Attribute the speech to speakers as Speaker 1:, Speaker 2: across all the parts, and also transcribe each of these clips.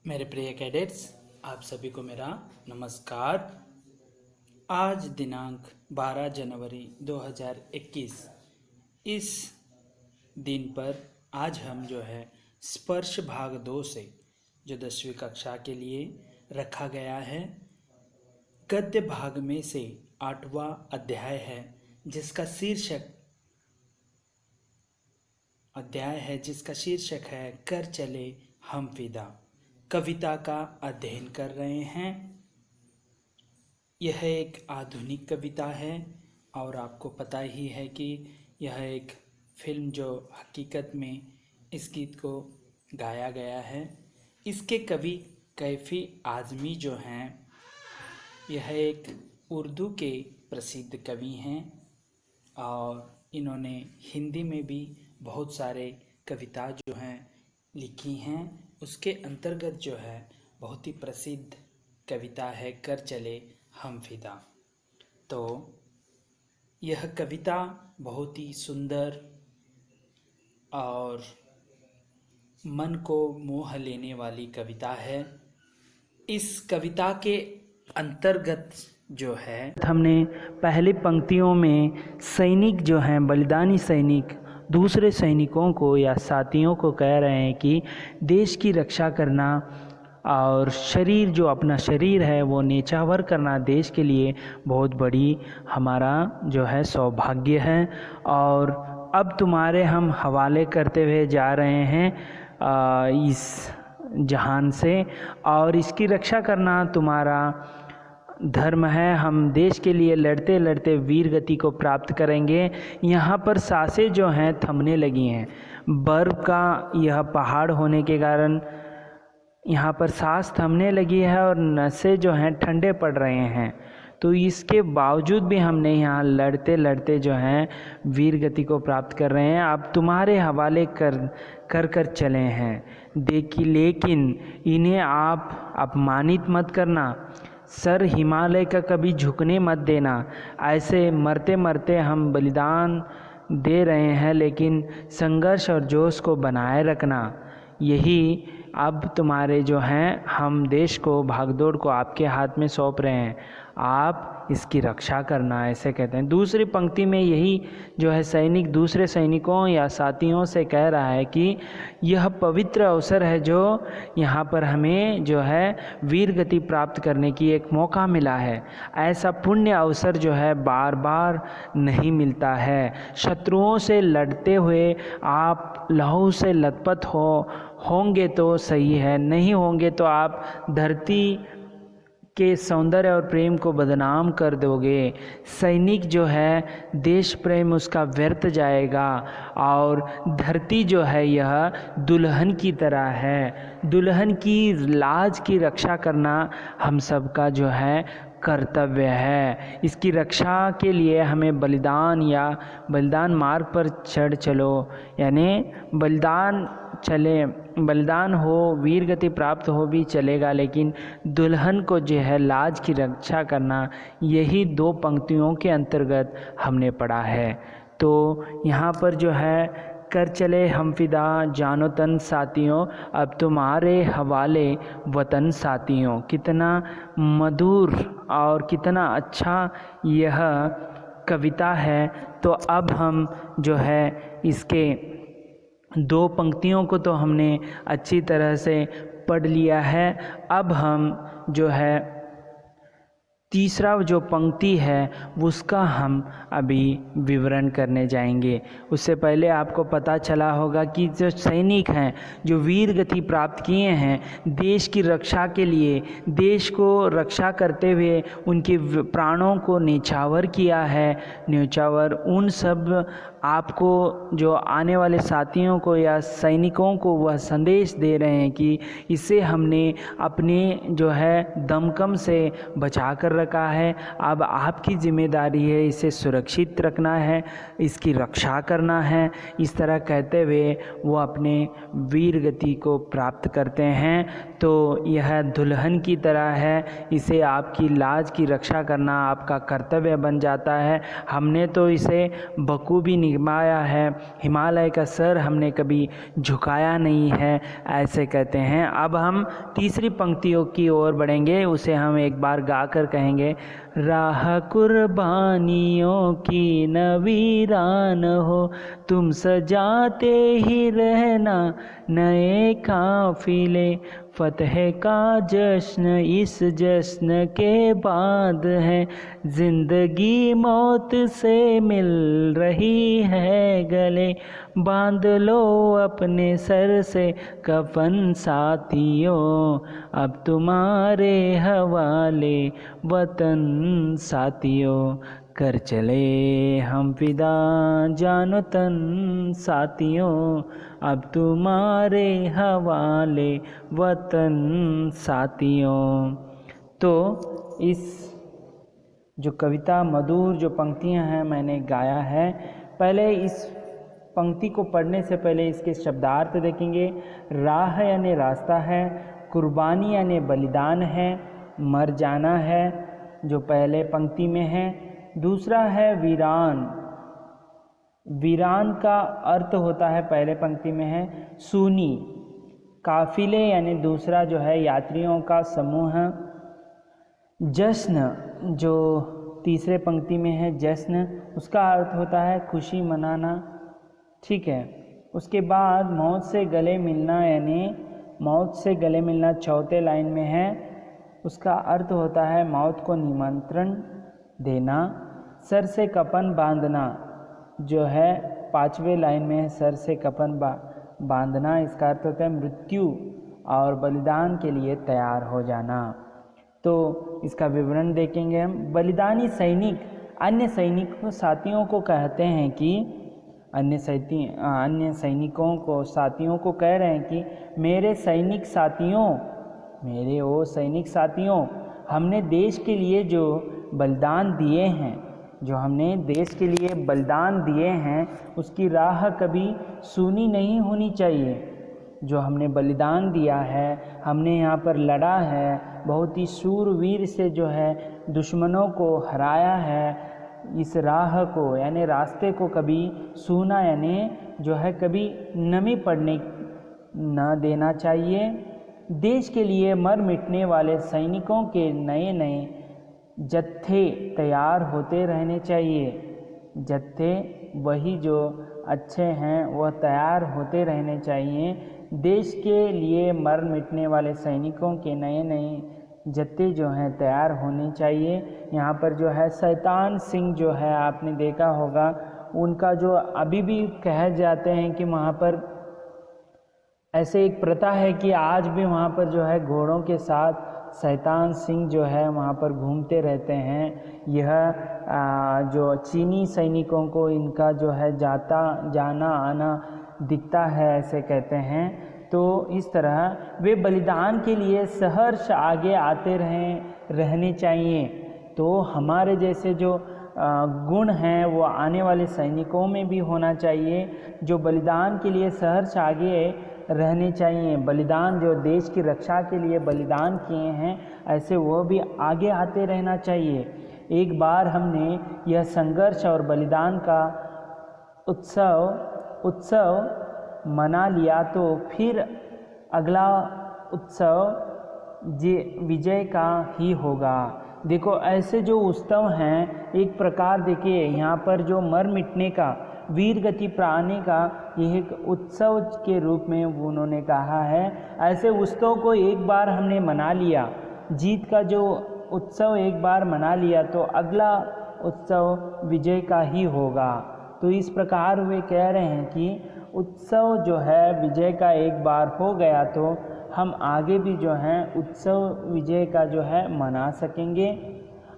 Speaker 1: मेरे प्रिय कैडेट्स, आप सभी को मेरा नमस्कार। आज दिनांक 12 जनवरी 2021 इस दिन पर आज हम स्पर्श भाग 2 से जो 10वीं कक्षा के लिए रखा गया है गद्य भाग में से 8वां अध्याय है जिसका शीर्षक है कर चले हम फिदा। कविता का अध्ययन कर रहे हैं। यह एक आधुनिक कविता है और आपको पता ही है कि यह एक फिल्म जो हकीकत में इस गीत को गाया गया है। इसके कवि कैफी आज़मी जो हैं यह एक उर्दू के प्रसिद्ध कवि हैं और इन्होंने हिंदी में भी बहुत सारे कविता जो हैं लिखी हैं। उसके अंतर्गत बहुत ही प्रसिद्ध कविता है कर चले हम फिदा। तो यह कविता बहुत ही सुंदर और मन को मोह लेने वाली कविता है। इस कविता के अंतर्गत हमने पहली पंक्तियों में सैनिक जो हैं बलिदानी सैनिक दूसरे सैनिकों को या साथियों को कह रहे हैं कि देश की रक्षा करना और शरीर जो अपना शरीर है वो न्यौछावर करना देश के लिए बहुत बड़ी हमारा सौभाग्य है। और अब तुम्हारे हम हवाले करते हुए जा रहे हैं इस जहान से और इसकी रक्षा करना तुम्हारा धर्म है। हम देश के लिए लड़ते लड़ते वीर गति को प्राप्त करेंगे। यहाँ पर सांसें जो हैं थमने लगी हैं। बर्फ़ का यह पहाड़ होने के कारण यहाँ पर सांस थमने लगी है और नसें जो हैं ठंडे पड़ रहे हैं। तो इसके बावजूद भी हमने यहाँ लड़ते लड़ते वीर गति को प्राप्त कर रहे हैं। आप तुम्हारे हवाले कर चले हैं देखिए, लेकिन इन्हें आप अपमानित मत करना, सर हिमालय का कभी झुकने मत देना। ऐसे मरते मरते हम बलिदान दे रहे हैं, लेकिन संघर्ष और जोश को बनाए रखना। यही अब तुम्हारे हम देश को भागदौड़ को आपके हाथ में सौंप रहे हैं, आप इसकी रक्षा करना, ऐसे कहते हैं। दूसरी पंक्ति में यही सैनिक दूसरे सैनिकों या साथियों से कह रहा है कि यह पवित्र अवसर है जो यहाँ पर हमें वीर गति प्राप्त करने की एक मौका मिला है। ऐसा पुण्य अवसर बार बार नहीं मिलता है। शत्रुओं से लड़ते हुए आप लहू से लथपथ होंगे तो सही है, नहीं होंगे तो आप धरती के सौंदर्य और प्रेम को बदनाम कर दोगे। सैनिक देश प्रेम उसका व्यर्थ जाएगा और धरती यह दुल्हन की तरह है। दुल्हन की लाज की रक्षा करना हम सबका कर्तव्य है। इसकी रक्षा के लिए हमें बलिदान मार्ग पर चलो, यानी बलिदान हो, वीर गति प्राप्त हो भी चलेगा, लेकिन दुल्हन को लाज की रक्षा करना, यही 2 पंक्तियों के अंतर्गत हमने पढ़ा है। तो यहाँ पर कर चले हम फिदा जानो तन साथियों, अब तुम्हारे हवाले वतन साथियों। कितना मधुर और कितना अच्छा यह कविता है। तो अब हम इसके 2 पंक्तियों को तो हमने अच्छी तरह से पढ़ लिया है। अब हम तीसरा जो पंक्ति है उसका हम अभी विवरण करने जाएंगे। उससे पहले आपको पता चला होगा कि जो सैनिक हैं जो वीर गति प्राप्त किए हैं देश की रक्षा के लिए, देश को रक्षा करते हुए उनके प्राणों को न्यौछावर किया है, उन सब आपको जो आने वाले साथियों को या सैनिकों को वह संदेश दे रहे हैं कि इसे हमने अपने दमकम से बचा कर रखा है। अब आपकी जिम्मेदारी है इसे सुरक्षित रखना है, इसकी रक्षा करना है। इस तरह कहते हुए वो अपने वीर गति को प्राप्त करते हैं। तो यह दुल्हन की तरह है, इसे आपकी लाज की रक्षा करना आपका कर्तव्य बन जाता है। हमने तो इसे बखूबी निभाया है, हिमालय का सर हमने कभी झुकाया नहीं है, ऐसे कहते हैं। अब हम तीसरी पंक्तियों की ओर बढ़ेंगे, उसे हम एक बार गाकर कहेंगे। राह कुर्बानियों की न वीरान हो, तुम सजाते ही रहना नए काफिले, फतह का जश्न इस जश्न के बाद है, जिंदगी मौत से मिल रही है गले, बांध लो अपने सर से कफन साथियों, अब तुम्हारे हवाले वतन साथियों, कर चले हम फिदा जानो तन साथियों, अब तुम्हारे हवाले वतन साथियों। तो इस जो कविता मधुर जो पंक्तियां हैं मैंने गाया है। पहले इस पंक्ति को पढ़ने से पहले इसके शब्दार्थ देखेंगे। राह यानी रास्ता है, कुर्बानी यानी बलिदान है, मर जाना है जो पहले पंक्ति में है। दूसरा है वीरान, वीरान का अर्थ होता है पहले पंक्ति में है सूनी। काफिले यानी दूसरा जो है यात्रियों का समूह। जश्न जो तीसरे पंक्ति में है जश्न, उसका अर्थ होता है खुशी मनाना, ठीक है। उसके बाद मौत से गले मिलना यानी मौत से गले मिलना चौथे लाइन में है, उसका अर्थ होता है मौत को निमंत्रण देना। सर से कफन बांधना जो है पांचवें लाइन में है, सर से कफन बांधना, इसका अर्थ होता है मृत्यु और बलिदान के लिए तैयार हो जाना। तो इसका विवरण देखेंगे हम। बलिदानी सैनिक अन्य सैनिकों साथियों को कहते हैं कि अन्य सैनिकों को साथियों को कह रहे हैं कि मेरे सैनिक साथियों, मेरे वो सैनिक साथियों, हमने देश के लिए जो बलिदान दिए हैं, जो हमने देश के लिए बलिदान दिए हैं, उसकी राह कभी सूनी नहीं होनी चाहिए। जो हमने बलिदान दिया है, हमने यहाँ पर लड़ा है, बहुत ही शूरवीर से जो है दुश्मनों को हराया है, इस राह को यानी रास्ते को कभी सूना यानी जो है कभी नमी पड़ने न देना चाहिए। देश के लिए मर मिटने वाले सैनिकों के नए नए जत्थे तैयार होते रहने चाहिए। जत्थे वही जो अच्छे हैं वह तैयार होते रहने चाहिए। देश के लिए मर मिटने वाले सैनिकों के नए नए जत्थे जो हैं तैयार होने चाहिए। यहाँ पर जो है शैतान सिंह जो है आपने देखा होगा, उनका जो अभी भी कहे जाते हैं कि वहाँ पर ऐसे एक प्रथा है कि आज भी वहाँ पर जो है घोड़ों के साथ शैतान सिंह जो है वहाँ पर घूमते रहते हैं। यह जो चीनी सैनिकों को इनका जो है जाना आना दिखता है, ऐसे कहते हैं। तो इस तरह वे बलिदान के लिए सहर्ष आगे आते रहने चाहिए। तो हमारे जैसे जो गुण हैं वो आने वाले सैनिकों में भी होना चाहिए, जो बलिदान के लिए सहर्ष आगे रहने चाहिए। बलिदान जो देश की रक्षा के लिए बलिदान किए हैं, ऐसे वो भी आगे आते रहना चाहिए। एक बार हमने यह संघर्ष और बलिदान का उत्सव मना लिया तो फिर अगला उत्सव विजय का ही होगा। देखो ऐसे जो उत्सव हैं, एक प्रकार देखिए यहाँ पर जो मर मिटने का वीर गति पाने का यह एक उत्सव के रूप में उन्होंने कहा है। ऐसे उत्सव को एक बार हमने मना लिया, जीत का जो उत्सव एक बार मना लिया तो अगला उत्सव विजय का ही होगा। तो इस प्रकार वे कह रहे हैं कि उत्सव जो है विजय का एक बार हो गया तो हम आगे भी जो है उत्सव विजय का जो है मना सकेंगे।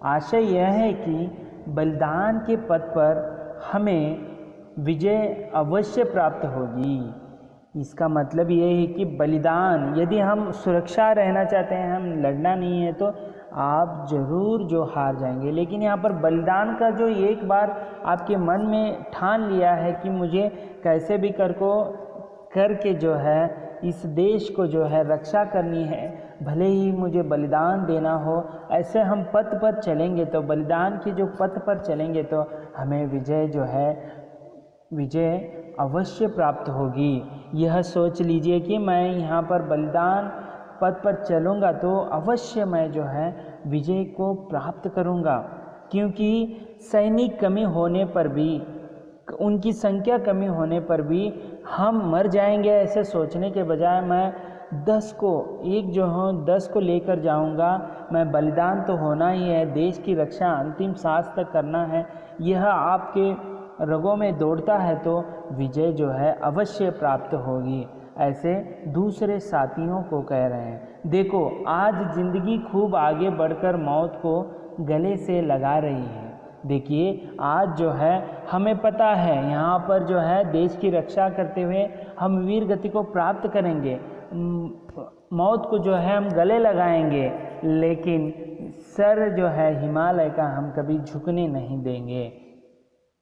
Speaker 1: आशय यह है कि बलिदान के पथ पर हमें विजय अवश्य प्राप्त होगी। इसका मतलब ये है कि बलिदान, यदि हम सुरक्षा रहना चाहते हैं, हम लड़ना नहीं है, तो आप ज़रूर जो हार जाएंगे। लेकिन यहाँ पर बलिदान का जो एक बार आपके मन में ठान लिया है कि मुझे कैसे भी करके जो है इस देश को जो है रक्षा करनी है, भले ही मुझे बलिदान देना हो, ऐसे हम पथ पर चलेंगे तो बलिदान के जो पथ पर चलेंगे तो हमें विजय जो है विजय अवश्य प्राप्त होगी। यह सोच लीजिए कि मैं यहाँ पर बलिदान पथ पर चलूँगा तो अवश्य मैं जो है विजय को प्राप्त करूँगा, क्योंकि सैनिक कमी होने पर भी, उनकी संख्या कमी होने पर भी हम मर जाएंगे ऐसे सोचने के बजाय मैं 10 को, एक जो हूँ 10 को लेकर जाऊँगा। मैं बलिदान तो होना ही है, देश की रक्षा अंतिम सांस तक करना है, यह आपके रगों में दौड़ता है तो विजय जो है अवश्य प्राप्त होगी। ऐसे दूसरे साथियों को कह रहे हैं। देखो आज ज़िंदगी खूब आगे बढ़कर मौत को गले से लगा रही है। देखिए आज जो है हमें पता है यहाँ पर जो है देश की रक्षा करते हुए हम वीर गति को प्राप्त करेंगे, मौत को जो है हम गले लगाएंगे, लेकिन सर जो है हिमालय का हम कभी झुकने नहीं देंगे।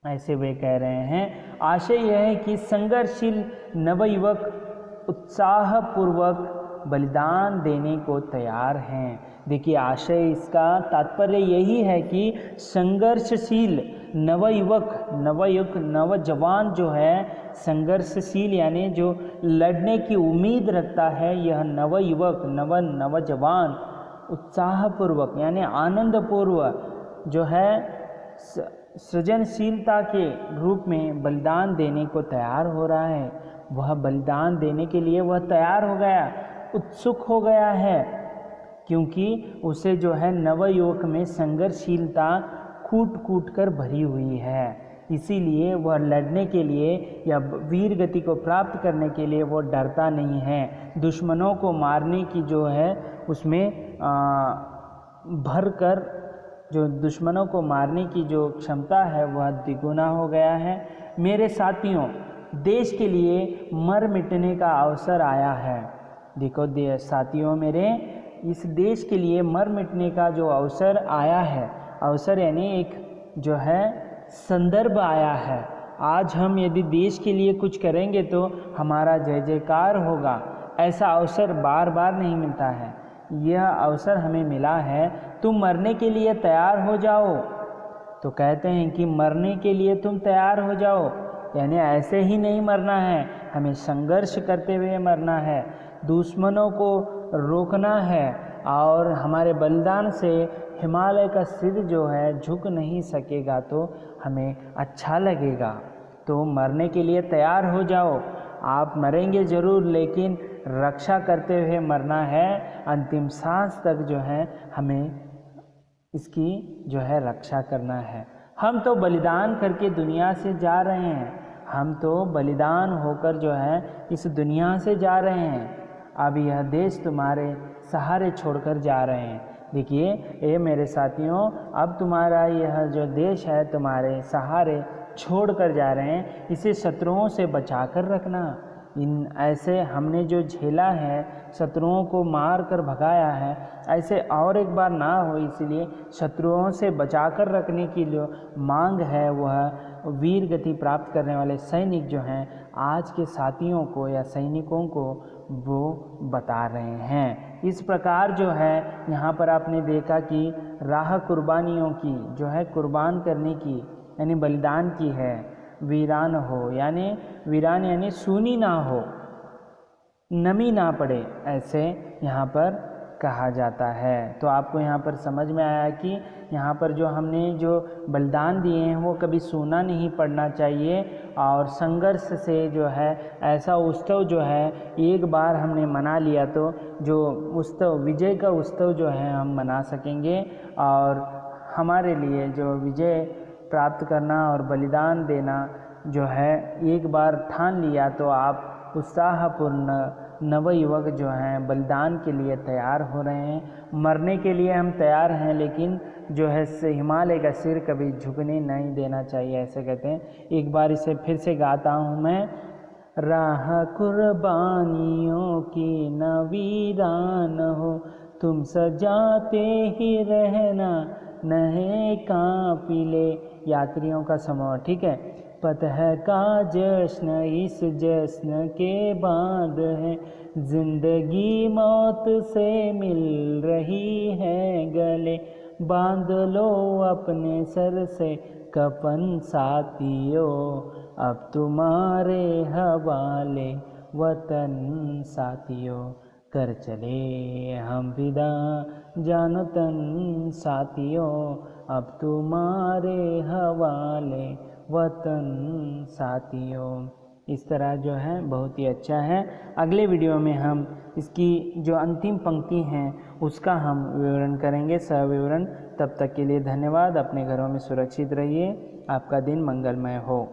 Speaker 1: ऐसे वे कह रहे हैं। आशय यह है कि संघर्षशील नवयुवक उत्साहपूर्वक बलिदान देने को तैयार हैं। देखिए आशय, इसका तात्पर्य यही है कि संघर्षशील नवयुवक नवजवान जो है, संघर्षशील यानी जो लड़ने की उम्मीद रखता है, यह नवयुवक नवजवान उत्साहपूर्वक यानी आनंदपूर्वक जो है सृजनशीलता के रूप में बलिदान देने को तैयार हो रहा है। वह बलिदान देने के लिए वह तैयार हो गया, उत्सुक हो गया है, क्योंकि उसे जो है नवयुवक में संघर्षशीलता कूट कर भरी हुई है। इसीलिए वह लड़ने के लिए या वीर गति को प्राप्त करने के लिए वो डरता नहीं है। दुश्मनों को मारने की जो है उसमें भर कर जो दुश्मनों को मारने की जो क्षमता है वह द्विगुना हो गया है। मेरे साथियों, देश के लिए मर मिटने का अवसर आया है। देखो साथियों मेरे, इस देश के लिए मर मिटने का जो अवसर आया है, अवसर यानी एक जो है संदर्भ आया है। आज हम यदि देश के लिए कुछ करेंगे तो हमारा जय जयकार होगा। ऐसा अवसर बार बार नहीं मिलता है, यह अवसर हमें मिला है। तुम मरने के लिए तैयार हो जाओ। तो कहते हैं कि मरने के लिए तुम तैयार हो जाओ, यानी ऐसे ही नहीं मरना है, हमें संघर्ष करते हुए मरना है, दुश्मनों को रोकना है, और हमारे बलिदान से हिमालय का सिर जो है झुक नहीं सकेगा तो हमें अच्छा लगेगा। तो मरने के लिए तैयार हो जाओ। आप मरेंगे ज़रूर, लेकिन रक्षा करते हुए मरना है। अंतिम सांस तक जो है हमें इसकी जो है रक्षा करना है। हम तो बलिदान करके दुनिया से जा रहे हैं, हम तो बलिदान होकर जो है इस दुनिया से जा रहे हैं। अब यह देश तुम्हारे सहारे छोड़कर जा रहे हैं। देखिए ये मेरे साथियों, अब तुम्हारा यह जो देश है तुम्हारे सहारे छोड़ कर जा रहे हैं, इसे शत्रुओं से बचा कर रखना। इन ऐसे हमने जो झेला है, शत्रुओं को मार कर भगाया है, ऐसे और एक बार ना हो, इसलिए शत्रुओं से बचा कर रखने की जो मांग है वह वीर गति प्राप्त करने वाले सैनिक जो हैं आज के साथियों को या सैनिकों को वो बता रहे हैं। इस प्रकार जो है यहाँ पर आपने देखा कि राह कुर्बानियों की जो है कुर्बान करने की यानी बलिदान की है। वीरान हो यानी वीरान यानी सूनी ना हो, नमी ना पड़े, ऐसे यहाँ पर कहा जाता है। तो आपको यहाँ पर समझ में आया कि यहाँ पर जो हमने जो बलिदान दिए हैं वो कभी सूना नहीं पड़ना चाहिए, और संघर्ष से जो है ऐसा उत्सव जो है एक बार हमने मना लिया तो जो उत्सव विजय का उत्सव जो है हम मना सकेंगे। और हमारे लिए जो विजय प्राप्त करना और बलिदान देना जो है एक बार ठान लिया तो आप उत्साहपूर्ण नवयुवक जो हैं बलिदान के लिए तैयार हो रहे हैं। मरने के लिए हम तैयार हैं, लेकिन जो है हिमालय का सिर कभी झुकने नहीं देना चाहिए, ऐसे कहते हैं। एक बार इसे फिर से गाता हूँ मैं। राह कुर्बानियों की न वीरान हो, तुम सजाते ही रहना नहे काफिले। यात्रियों का समूह, ठीक है। फतह का जश्न इस जश्न के बाद है, जिंदगी मौत से मिल रही है गले, बांध लो अपने सर से कफन साथियों, अब तुम्हारे हवाले वतन साथियों, कर चले हम विदा जानो तन साथियों, अब तुम्हारे हवाले वतन साथियों। इस तरह जो है बहुत ही अच्छा है। अगले वीडियो में हम इसकी जो अंतिम पंक्ति हैं उसका हम विवरण करेंगे, सविवरण। तब तक के लिए धन्यवाद। अपने घरों में सुरक्षित रहिए। आपका दिन मंगलमय हो।